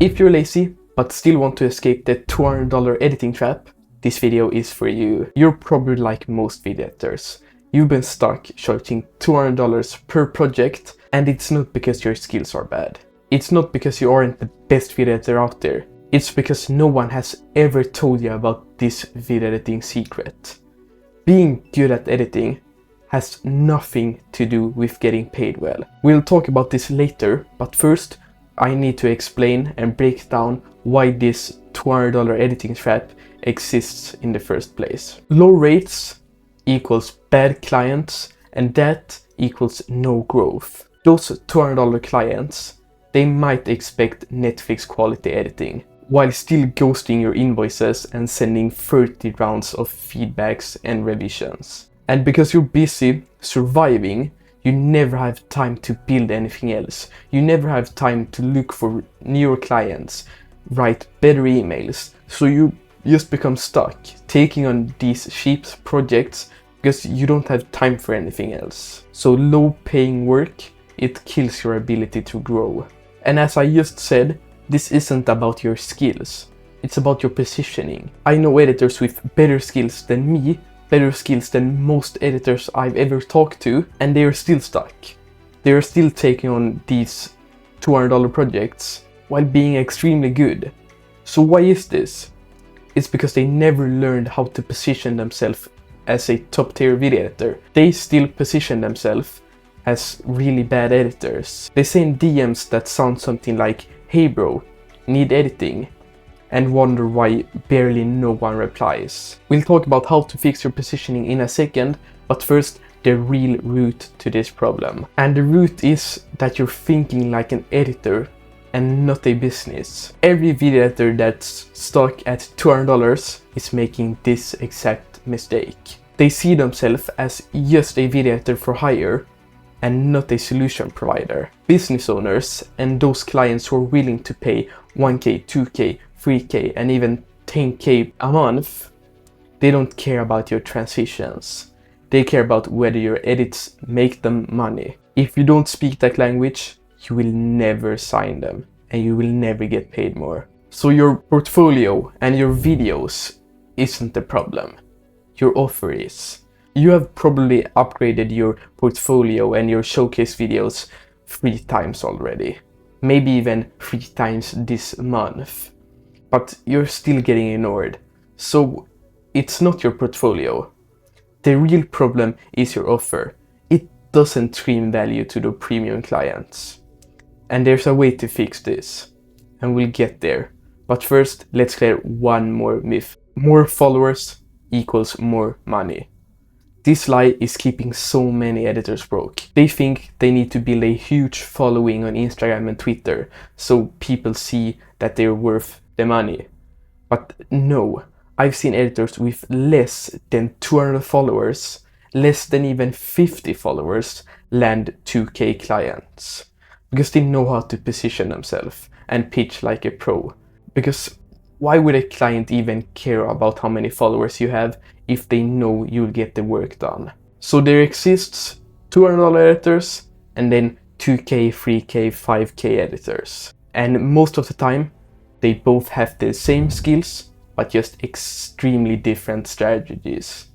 If you're lazy but still want to escape the $200 editing trap, this video is for you. You're probably like most video editors. You've been stuck charging $200 per project, and it's not because your skills are bad. It's not because you aren't the best video editor out there. It's because no one has ever told you about this video editing secret. Being good at editing has nothing to do with getting paid well. We'll talk about this later, but first I need to explain and break down why this $200 editing trap exists in the first place. Low rates equals bad clients, and that equals no growth. Those $200 clients, they might expect Netflix quality editing, while still ghosting your invoices and sending 30 rounds of feedbacks and revisions. And because you're busy surviving, you never have time to build anything else. You never have time to look for newer clients, write better emails. So you just become stuck taking on these cheap projects because you don't have time for anything else. So low paying work, it kills your ability to grow. And as I just said, this isn't about your skills. It's about your positioning. I know editors with better skills than me, better skills than most editors I've ever talked to, and they are still stuck. They are still taking on these $200 projects while being extremely good. So why is this? It's because they never learned how to position themselves as a top tier video editor. They still position themselves as really bad editors. They say in DMs that sound something like, "Hey bro, need editing?" and wonder why barely no one replies. We'll talk about how to fix your positioning in a second, but first, the real root to this problem. And the root is that you're thinking like an editor and not a business. Every video editor that's stuck at $200 is making this exact mistake. They see themselves as just a video editor for hire and not a solution provider. Business owners and those clients who are willing to pay 1K, 2K, 3K and even 10K a month, they don't care about your transitions. They care about whether your edits make them money. If you don't speak that language, you will never sign them and you will never get paid more. So your portfolio and your videos isn't the problem. Your offer is. You have probably upgraded your portfolio and your showcase videos 3 times already. Maybe even 3 times this month. But you're still getting ignored. So it's not your portfolio. The real problem is your offer. It doesn't stream value to the premium clients. And there's a way to fix this. And we'll get there. But first, let's clear one more myth. More followers equals more money. This lie is keeping so many editors broke. They think they need to build a huge following on Instagram and Twitter so people see that they're worth the money. But no, I've seen editors with less than 200 followers, less than even 50 followers, land 2K clients. Because they know how to position themselves and pitch like a pro. Because why would a client even care about how many followers you have if they know you'll get the work done? So there exists $200 editors and then 2K, 3K, 5K editors. And most of the time, they both have the same skills, but just extremely different strategies.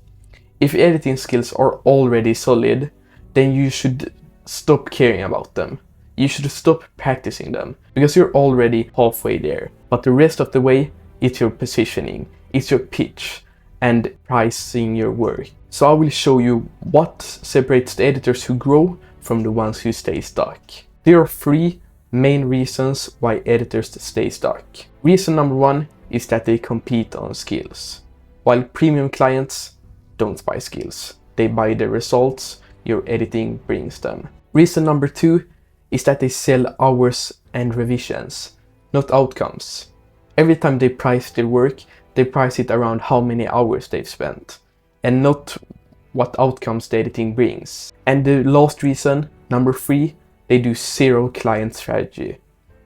If your editing skills are already solid, then you should stop caring about them. You should stop practicing them, because you're already halfway there. But the rest of the way, it's your positioning, it's your pitch, and pricing your work. So I will show you what separates the editors who grow from the ones who stay stuck. There are 3 main reasons why editors stay stuck. Reason number 1 is that they compete on skills. While premium clients don't buy skills, they buy the results your editing brings them. Reason number 2 is that they sell hours and revisions, not outcomes. Every time they price their work, they price it around how many hours they've spent, and not what outcomes the editing brings. And the last reason, number 3, they do 0 client strategy.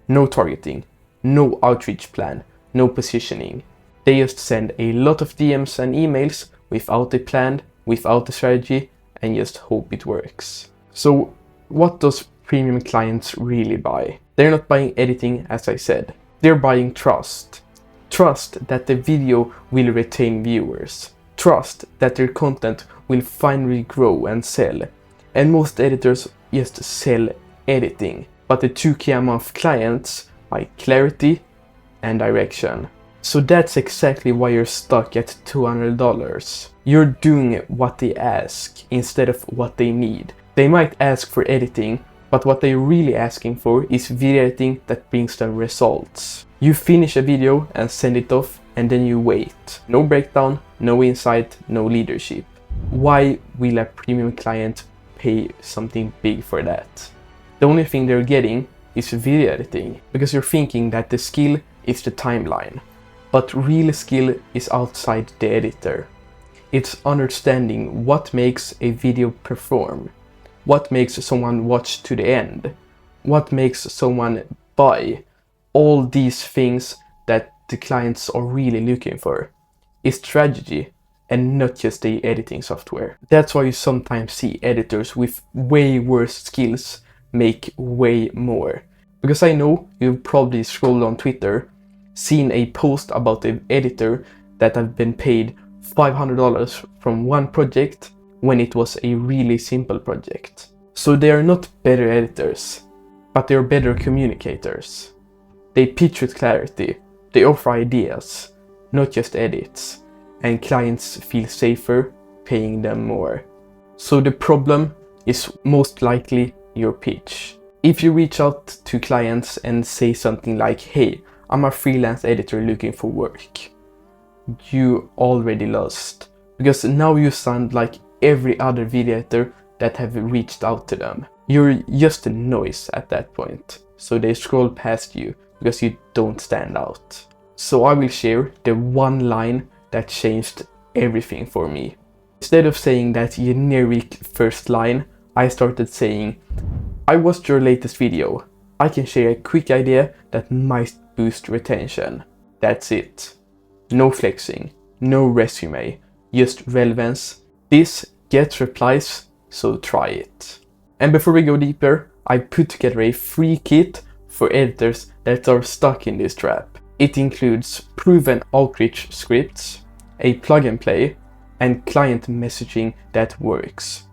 No targeting, no outreach plan, no positioning. They just send a lot of DMs and emails without a plan, without a strategy, and just hope it works. So what does premium clients really buy? They're not buying editing, as I said. They're buying trust. Trust that the video will retain viewers. Trust that their content will finally grow and sell. And most editors just sell editing. But the two key amount clients buy clarity and direction. So that's exactly why you're stuck at $200. You're doing what they ask instead of what they need. They might ask for editing, but what they're really asking for is video editing that brings them results. You finish a video and send it off, and then you wait. No breakdown, no insight, no leadership. Why will a premium client pay something big for that? The only thing they're getting is video editing, because you're thinking that the skill is the timeline. But real skill is outside the editor. It's understanding what makes a video perform, what makes someone watch to the end, what makes someone buy. All these things that the clients are really looking for is strategy and not just the editing software. That's why you sometimes see editors with way worse skills make way more. Because I know you've probably scrolled on Twitter, seen a post about an editor that have been paid $500 from one project when it was a really simple project. So they are not better editors, but they are better communicators. They pitch with clarity, they offer ideas, not just edits, and clients feel safer paying them more. So the problem is most likely your pitch. If you reach out to clients and say something like, hey, I'm a freelance editor looking for work, you already lost. Because now you sound like every other video editor that have reached out to them. You're just a noise at that point. So they scroll past you because you don't stand out. So I will share the one line that changed everything for me. Instead of saying that generic first line, I started saying, I watched your latest video. I can share a quick idea that might boost retention. That's it. No flexing, no resume, just relevance. This gets replies, so try it. And before we go deeper, I put together a free kit for editors that are stuck in this trap. It includes proven outreach scripts, a plug and play, and client messaging that works.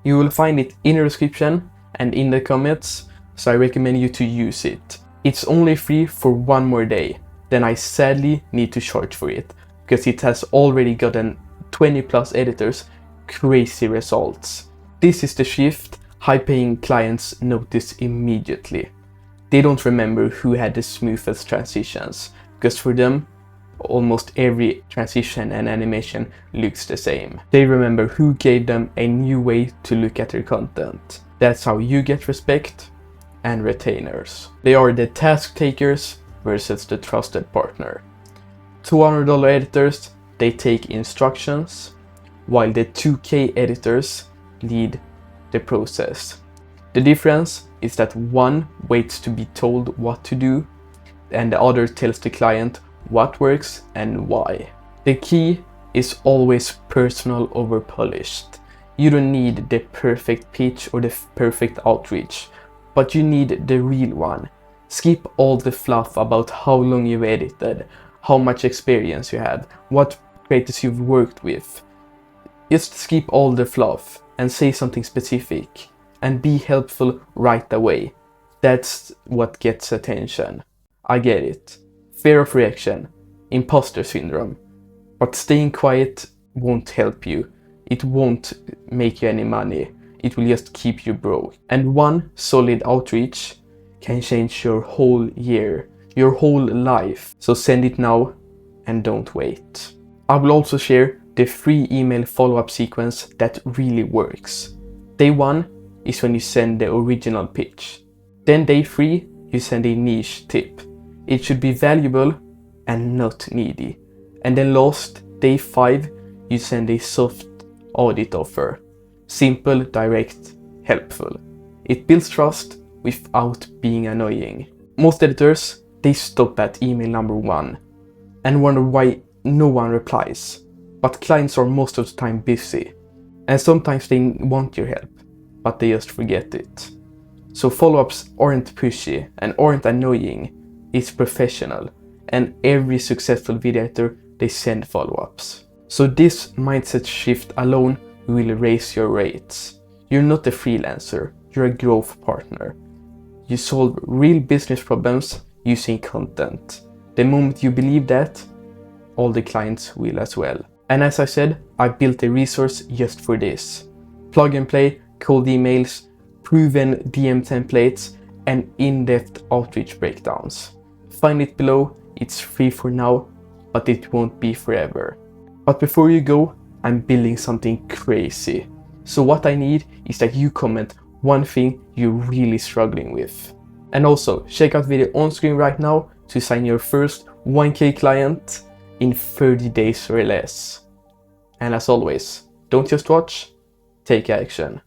You will find it in the description and in the comments, so I recommend you to use it. It's only free for one more day, then I sadly need to charge for it, because it has already gotten 20 plus editors crazy results. This is the shift high-paying clients notice immediately. They don't remember who had the smoothest transitions, because for them, almost every transition and animation looks the same. They remember who gave them a new way to look at their content. That's how you get respect and retainers. They are the task takers versus the trusted partner. $200 editors, they take instructions, while the 2K editors lead the process. The difference is that one waits to be told what to do, and the other tells the client what works and why. The key is always personal over polished. You don't need the perfect pitch or the perfect outreach, but you need the real one. Skip all the fluff about how long you've edited, how much experience you have, what creators you've worked with. Just skip all the fluff and say something specific and be helpful right away. That's what gets attention. I get it. Fear of reaction, imposter syndrome. But staying quiet won't help you. It won't make you any money. It will just keep you broke. And one solid outreach can change your whole year, your whole life. So send it now and don't wait. I will also share the free email follow-up sequence that really works. Day 1 is when you send the original pitch. Then day 3, you send a niche tip. It should be valuable and not needy. And then last, day 5, you send a soft audit offer. Simple, direct, helpful. It builds trust without being annoying. Most editors, they stop at email number 1 and wonder why no one replies. But clients are most of the time busy. And sometimes they want your help, but they just forget it. So follow-ups aren't pushy and aren't annoying. is professional, and every successful video editor, they send follow-ups. So this mindset shift alone will raise your rates. You're not a freelancer, you're a growth partner. You solve real business problems using content. The moment you believe that, all the clients will as well. And as I said, I built a resource just for this. Plug and play, cold emails, proven DM templates, and in-depth outreach breakdowns. Find it below, it's free for now, but it won't be forever. But before you go, I'm building something crazy. So what I need is that you comment one thing you're really struggling with. And also, check out the video on screen right now to sign your first 1K client in 30 days or less. And as always, don't just watch, take action.